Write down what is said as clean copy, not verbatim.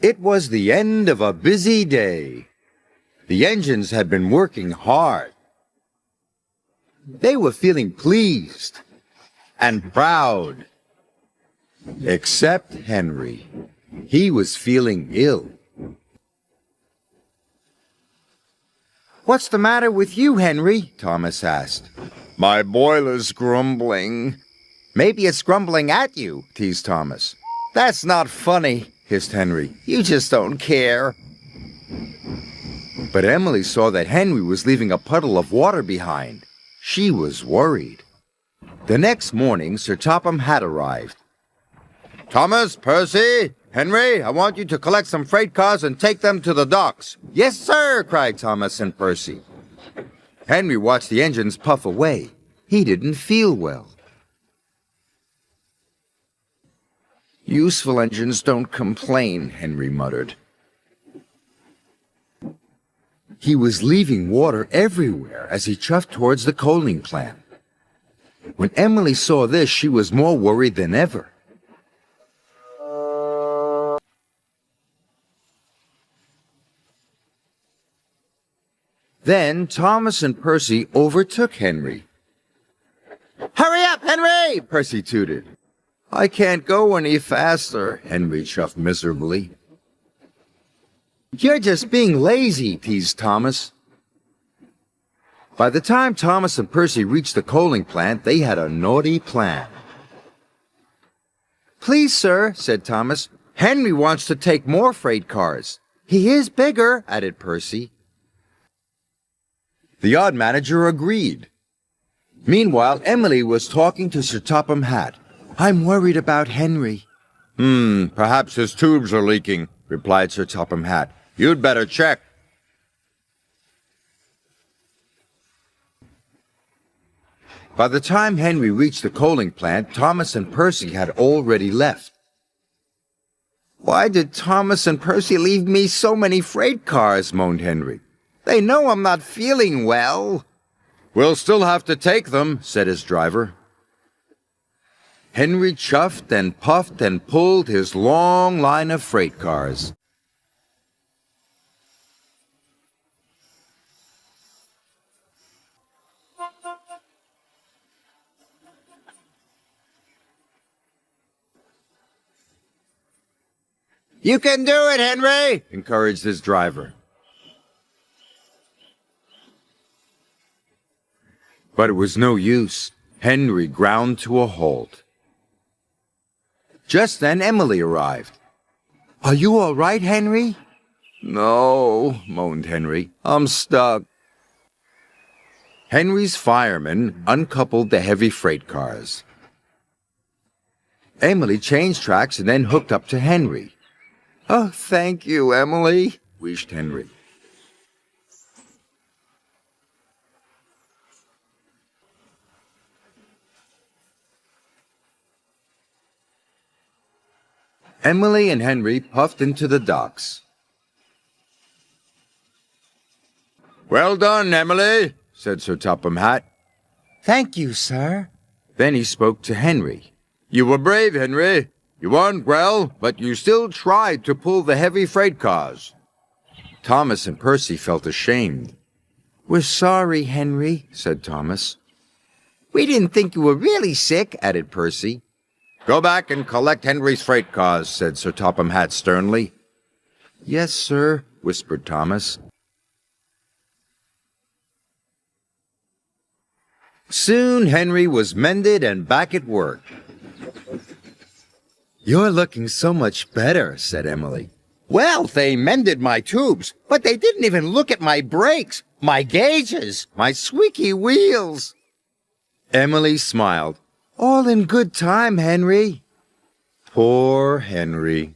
It was the end of a busy day. The engines had been working hard. They were feeling pleased and proud. Except Henry. He was feeling ill. "What's the matter with you, Henry?" Thomas asked. "My boiler's grumbling." "Maybe it's grumbling at you," teased Thomas. "That's not funny," hissed Henry. "You just don't care." But Emily saw that Henry was leaving a puddle of water behind. She was worried. The next morning, Sir Topham Hatt arrived. "Thomas, Percy, Henry, I want you to collect some freight cars and take them to the docks." "Yes, sir," cried Thomas and Percy. Henry watched the engines puff away. He didn't feel well. "Useful engines don't complain," Henry muttered. He was leaving water everywhere as he chuffed towards the coaling plant. When Emily saw this, she was more worried than ever. Then Thomas and Percy overtook Henry. "Hurry up, Henry!" Percy tooted. "I can't go any faster," Henry chuffed miserably. "You're just being lazy," teased Thomas. By the time Thomas and Percy reached the coaling plant, they had a naughty plan. "Please, sir," said Thomas, "Henry wants to take more freight cars." "He is bigger," added Percy. The odd manager agreed. Meanwhile, Emily was talking to Sir Topham Hatt. "I'm worried about Henry." Perhaps his tubes are leaking," replied Sir Topham Hatt. "You'd better check." By the time Henry reached the coaling plant, Thomas and Percy had already left. "Why did Thomas and Percy leave me so many freight cars?" moaned Henry. "They know I'm not feeling well." "We'll still have to take them," said his driver. Henry chuffed and puffed and pulled his long line of freight cars. "You can do it, Henry," encouraged his driver. But it was no use. Henry ground to a halt. Just then Emily arrived. "Are you all right, Henry?" "No," moaned Henry. "I'm stuck." Henry's firemen uncoupled the heavy freight cars. Emily changed tracks and then hooked up to Henry. "Oh, thank you, Emily," wished Henry. Emily and Henry puffed into the docks. "Well done, Emily," said Sir Topham Hatt. "Thank you, sir." Then he spoke to Henry. "You were brave, Henry. You weren't well, but you still tried to pull the heavy freight cars." Thomas and Percy felt ashamed. "We're sorry, Henry," said Thomas. "We didn't think you were really sick," added Percy. "Go back and collect Henry's freight cars," said Sir Topham Hatt sternly. "Yes, sir," whispered Thomas. Soon Henry was mended and back at work. "You're looking so much better," said Emily. "Well, they mended my tubes, but they didn't even look at my brakes, my gauges, my squeaky wheels." Emily smiled. "All in good time, Henry." Poor Henry.